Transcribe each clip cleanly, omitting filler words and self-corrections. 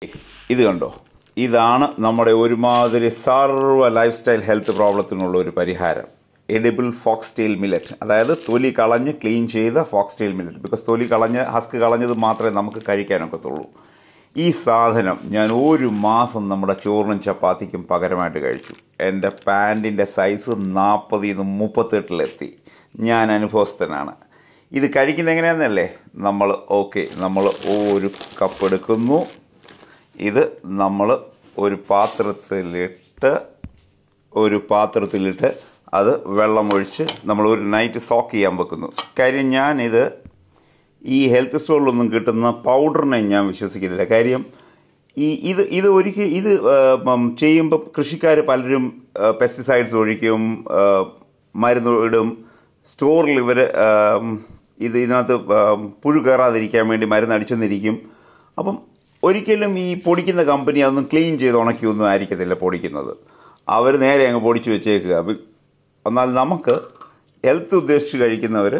ഇത് കണ്ടോ, ഇതാണ് നമ്മുടെ ഒരുമാതിരി സർവ്വ ലൈഫ് സ്റ്റൈൽ ഹെൽത്ത് പ്രോബ്ലത്തിനുള്ള ഒരു പരിഹാരം. എഡിബിൾ ഫോക്സ് ടെയിൽ മില്ലറ്റ്, അതായത് തൊലി കളഞ്ഞ് ക്ലീൻ ചെയ്ത ഫോക്സ് ടെയിൽ മില്ലറ്റ്. ബിക്കോസ് തൊലി കളഞ്ഞ് ഹസ്ക് കളഞ്ഞത് മാത്രമേ നമുക്ക് കഴിക്കാനൊക്കത്തുള്ളൂ. ഈ സാധനം ഞാൻ ഒരു മാസം നമ്മുടെ ചോറിനും ചപ്പാത്തിക്കും പകരമായിട്ട് കഴിച്ചു. എൻ്റെ പാൻറ്റിൻ്റെ സൈസ് 40 നിന്ന് 38 ഞാൻ അനുഭവസ്ഥനാണ്. ഇത് കഴിക്കുന്നത് എങ്ങനെയാണെന്നല്ലേ, നമ്മൾ ഒരു കപ്പ് എടുക്കുന്നു. ഇത് നമ്മൾ ഒരു പാത്രത്തിലിട്ട് അത് വെള്ളമൊഴിച്ച് നമ്മൾ ഒരു നൈറ്റ് സോക്ക് ചെയ്യാൻ വെക്കുന്നു. കാര്യം ഞാനിത് ഈ ഹെൽത്ത് സ്റ്റോറിലൊന്നും കിട്ടുന്ന പൗഡറിനെ ഞാൻ വിശ്വസിക്കുന്നില്ല. കാര്യം ഇത് ചെയ്യുമ്പോൾ കൃഷിക്കാർ പലരും പെസ്റ്റിസൈഡ്സ് ഒഴിക്കും, മരുന്ന് ഇടും. സ്റ്റോറിൽ ഇതിനകത്ത് പുഴു കയറാതിരിക്കാൻ വേണ്ടി മരുന്ന് അടിച്ചെന്നിരിക്കും. അപ്പം ഒരിക്കലും ഈ പൊടിക്കുന്ന കമ്പനി അതൊന്നും ക്ലീൻ ചെയ്ത് ഉണക്കിയൊന്നും ആയിരിക്കത്തില്ല പൊടിക്കുന്നത്. അവർ നേരെ അങ്ങ് പൊടിച്ച് വെച്ചേക്കുക. എന്നാൽ നമുക്ക് ഹെൽത്ത് ഉദ്ദേശിച്ച് കഴിക്കുന്നവർ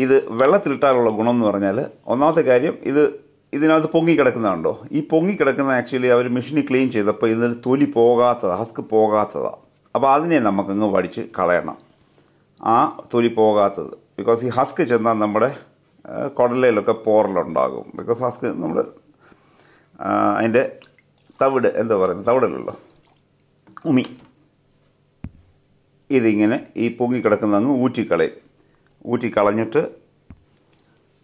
ഇത് വെള്ളത്തിലിട്ടാലുള്ള ഗുണം എന്ന് പറഞ്ഞാൽ, ഒന്നാമത്തെ കാര്യം ഇതിനകത്ത് പൊങ്ങിക്കിടക്കുന്നതുണ്ടോ, ഈ പൊങ്ങിക്കിടക്കുന്ന ആക്ച്വലി അവർ മെഷീനിൽ ക്ലീൻ ചെയ്തപ്പോൾ ഇതിന് തൊലി പോകാത്തതാണ്, ഹസ്ക് പോകാത്തതാണ്. അപ്പോൾ അതിനെ നമുക്കങ്ങ് വടിച്ച് കളയണം, ആ തൊലി പോകാത്തത്. ബിക്കോസ് ഈ ഹസ്ക് ചെന്നാൽ നമ്മുടെ കുടലയിലൊക്കെ പോറലുണ്ടാകും. ബിക്കോസ് ഹസ്ക് നമ്മൾ അതിൻ്റെ തവിടല്ലോ ഉമി, ഇതിങ്ങനെ ഈ പൊങ്ങിക്കിടക്കുന്ന അങ്ങ് ഊറ്റിക്കളഞ്ഞിട്ട്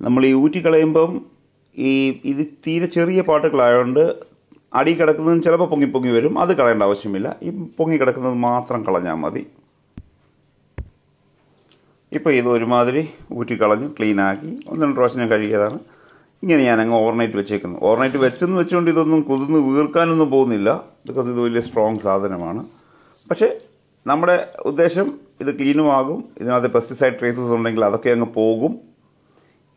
നമ്മൾ ഈ ഊറ്റിക്കളയുമ്പം ഇത് തീരെ ചെറിയ പാട്ടുകളായതുകൊണ്ട് അടി കിടക്കുന്നതും ചിലപ്പോൾ പൊങ്ങി വരും. അത് കളയേണ്ട ആവശ്യമില്ല, ഈ പൊങ്ങിക്കിടക്കുന്നത് മാത്രം കളഞ്ഞാൽ മതി. ഇപ്പോൾ ഇത് ഒരുമാതിരി ഊറ്റിക്കളഞ്ഞു ക്ലീനാക്കി 1-2 പ്രാവശ്യം ഞാൻ കഴുകിയതാണ്. ഇങ്ങനെ ഞാൻ അങ്ങ് ഓവർനൈറ്റ് വെച്ചേക്കുന്നു. ഓവർനൈറ്റ് വെച്ചുകൊണ്ട് ഇതൊന്നും കുതിർന്ന് വീർക്കാനൊന്നും പോകുന്നില്ല, ബിക്കോസ് ഇത് വലിയ സ്ട്രോങ് സാധനമാണ്. പക്ഷേ നമ്മുടെ ഉദ്ദേശം ഇത് ക്ലീനുമാകും. ഇതിനകത്ത് പെസ്റ്റിസൈഡ് ട്രേസസ് ഉണ്ടെങ്കിൽ അതൊക്കെ അങ്ങ് പോകും.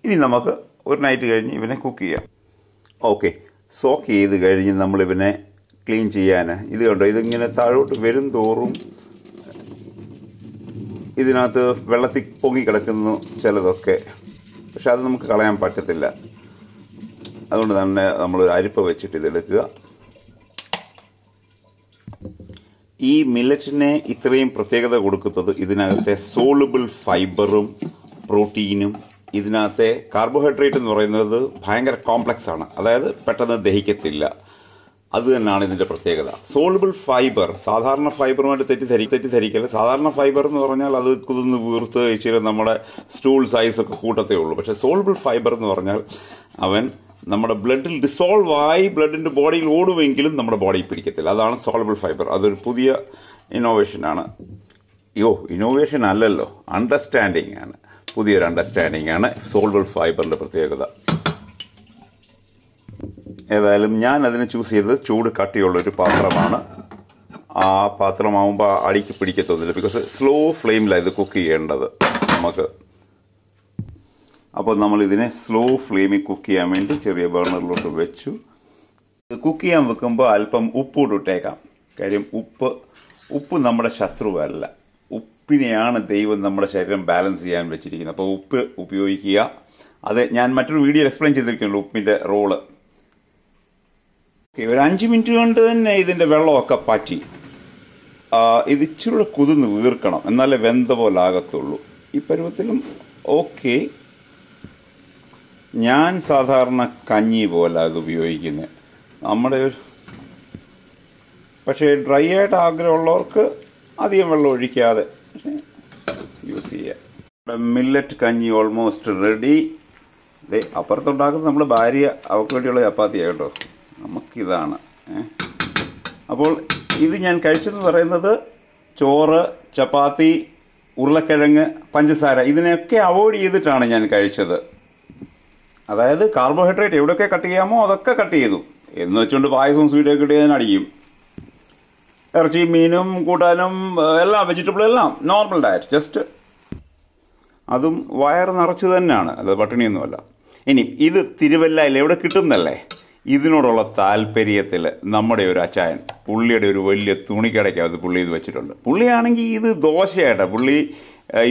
ഇനി നമുക്ക് ഒരു നൈറ്റ് കഴിഞ്ഞ് ഇവനെ കുക്ക് ചെയ്യാം. ഓക്കെ, സോക്ക് ചെയ്ത് കഴിഞ്ഞ് നമ്മളിവനെ ക്ലീൻ ചെയ്യാൻ ഇത് കണ്ടോ, ഇതിങ്ങനെ താഴോട്ട് വരും തോറും ഇതിനകത്ത് വെള്ളത്തിൽ പൊങ്ങിക്കിടക്കുന്നു ചിലതൊക്കെ. പക്ഷെ അത് നമുക്ക് കളയാൻ പറ്റത്തില്ല. അതുകൊണ്ട് തന്നെ നമ്മളൊരു അരിപ്പ വെച്ചിട്ട് ഇതെടുക്കുക. ഈ മില്ലറ്റിനെ ഇത്രയും പ്രത്യേകത കൊടുക്കുന്നത് ഇതിനകത്തെ സോളുബിൾ ഫൈബറും പ്രോട്ടീനും. ഇതിനകത്തെ കാർബോഹൈഡ്രേറ്റ് എന്ന് പറയുന്നത് ഭയങ്കര കോംപ്ലക്സ് ആണ്, അതായത് പെട്ടെന്ന് ദഹിക്കത്തില്ല. അത് തന്നെയാണ് ഇതിന്റെ പ്രത്യേകത. സോളുബിൾ ഫൈബർ, സാധാരണ ഫൈബറുമായിട്ട് തെറ്റിദ്ധരിക്കല്. സാധാരണ ഫൈബർ എന്ന് പറഞ്ഞാൽ അത് കുതിർന്ന് വീർത്ത് ഇച്ചിരി നമ്മുടെ സ്റ്റൂൾ സൈസൊക്കെ കൂട്ടത്തേ ഉള്ളൂ. പക്ഷെ സോളുബിൾ ഫൈബർ എന്ന് പറഞ്ഞാൽ അവൻ നമ്മുടെ ബ്ലഡിൽ ഡിസോൾവ് ആയി ബ്ലഡിന്റെ ബോഡിയിൽ ഓടുമെങ്കിലും നമ്മുടെ ബോഡിയിൽ പിടിക്കത്തില്ല. അതാണ് സോളുബിൾ ഫൈബർ. അതൊരു പുതിയ ഇന്നോവേഷനാണ്. ഇന്നോവേഷൻ അല്ലല്ലോ, അണ്ടർസ്റ്റാൻഡിങ് ആണ്. പുതിയൊരു അണ്ടർസ്റ്റാൻഡിങ് ആണ് സോളുബിൾ ഫൈബറിന്റെ പ്രത്യേകത. ഏതായാലും ഞാൻ അതിനെ ചൂസ് ചെയ്തത് ചൂട് കട്ടിയുള്ളൊരു പാത്രമാണ്. ആ പാത്രമാകുമ്പോൾ അടിക്ക് പിടിക്കത്തൊന്നുമില്ല, ബിക്കോസ് സ്ലോ ഫ്ലെയിമിലാണ് ഇത് കുക്ക് ചെയ്യേണ്ടത് നമുക്ക്. അപ്പോൾ നമ്മൾ ഇതിനെ സ്ലോ ഫ്ലെയിമിൽ കുക്ക് ചെയ്യാൻ വേണ്ടി ചെറിയ ബർണറിലോട്ട് വെച്ചു. ഇത് കുക്ക് ചെയ്യാൻ വെക്കുമ്പോൾ അല്പം ഉപ്പ് ഇട്ടേക്കാം. കാര്യം ഉപ്പ് നമ്മുടെ ശത്രുവല്ല. ഉപ്പിനെയാണ് ദൈവം നമ്മുടെ ശരീരം ബാലൻസ് ചെയ്യാൻ വെച്ചിരിക്കുന്നത്. അപ്പോൾ ഉപ്പ് ഉപയോഗിക്കുക. അത് ഞാൻ മറ്റൊരു വീഡിയോ എക്സ്പ്ലെയിൻ ചെയ്തിരിക്കുന്നുള്ളൂ ഉപ്പിൻ്റെ റോള്. ഒരു 5 മിനിറ്റ് കൊണ്ട് തന്നെ ഇതിൻ്റെ വെള്ളമൊക്കെ പറ്റി ഇത് ഇച്ചിരി കുതിർന്ന് വീർക്കണം, എന്നാലേ വെന്ത പോലെ ആകത്തുള്ളൂ. ഈ പരുവത്തിലും ഓക്കെ. ഞാൻ സാധാരണ കഞ്ഞി പോലെ അത് ഉപയോഗിക്കുന്നത്. പക്ഷേ ഡ്രൈ ആയിട്ട് ആഗ്രഹമുള്ളവർക്ക് അധികം വെള്ളം ഒഴിക്കാതെ യൂസ് ചെയ്യാം. മില്ലറ്റ് കഞ്ഞി ഓൾമോസ്റ്റ് റെഡി. അപ്പുറത്തുണ്ടാക്കുന്നത് നമ്മൾ ഭാര്യ അവർക്ക് വേണ്ടിയുള്ള ചപ്പാത്തിയാണ് കേട്ടോ, നമുക്കിതാണ്. അപ്പോൾ ഇത് ഞാൻ കഴിച്ചെന്ന് പറയുന്നത് ചോറ്, ചപ്പാത്തി, ഉരുളക്കിഴങ്ങ്, പഞ്ചസാര ഇതിനെയൊക്കെ അവോയ്ഡ് ചെയ്തിട്ടാണ് ഞാൻ കഴിച്ചത്. അതായത് കാർബോഹൈഡ്രേറ്റ് എവിടെയൊക്കെ കട്ട് ചെയ്യാമോ അതൊക്കെ കട്ട് ചെയ്തു. എന്ന് വെച്ചുകൊണ്ട് പായസവും സ്വീറ്റൊക്കെ കിട്ടിയാൽ ഞാൻ അടിക്കും. ഇറച്ചിയും മീനും കൂട്ടാനും എല്ലാം വെജിറ്റബിളും എല്ലാം നോർമൽ ഡയറ്റ്, ജസ്റ്റ് അതും വയറ് നിറച്ച് തന്നെയാണ്, അത് പട്ടിണിയൊന്നുമല്ല. ഇനി ഇത് തിരുവല്ലയിൽ എവിടെ കിട്ടുന്നല്ലേ, ഇതിനോടുള്ള താല്പര്യത്തിൽ നമ്മുടെ ഒരു അച്ചായൻ, പുള്ളിയുടെ ഒരു വലിയ തുണിക്കടയ്ക്കകത്ത് പുള്ളി ഇത് വെച്ചിട്ടുണ്ട്. പുള്ളിയാണെങ്കിൽ ഇത് ദോശയായിട്ടാണ്. പുള്ളി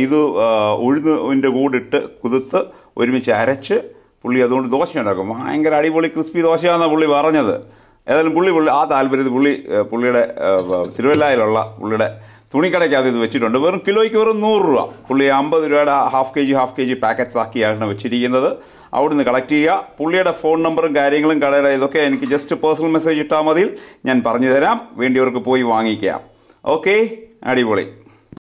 ഇത് ഉഴുന്നിൻ്റെ കൂടിട്ട് കുതിർത്ത് ഒരുമിച്ച് അരച്ച് പുള്ളി അതുകൊണ്ട് ദോശ ഉണ്ടാക്കും. ഭയങ്കര അടിപൊളി ക്രിസ്പി ദോശയാണെന്നാണ് പുള്ളി പറഞ്ഞത്. ഏതായാലും പുള്ളി ആ താല്പര്യത്തിൽ പുള്ളിയുടെ തിരുവല്ലയിലുള്ള പുള്ളിയുടെ തുണിക്കടയ്ക്കകത്ത് ഇത് വെച്ചിട്ടുണ്ട്. കിലോയ്ക്ക് വെറും 100 രൂപ. പുള്ളി 50 രൂപയുടെ ഹാഫ് കെ ജി പാക്കറ്റ്സ് ആക്കിയാണ് വെച്ചിരിക്കുന്നത്. അവിടുന്ന് കളക്ട് ചെയ്യുക. പുള്ളിയുടെ ഫോൺ നമ്പറും കാര്യങ്ങളും കടയുടെ ഇതൊക്കെ എനിക്ക് ജസ്റ്റ് പേഴ്സണൽ മെസ്സേജ് ഇട്ടാൽ മതി, ഞാൻ പറഞ്ഞു തരാം. വേണ്ടിയവർക്ക് പോയി വാങ്ങിക്കാം. ഓക്കെ, അടിപൊളി.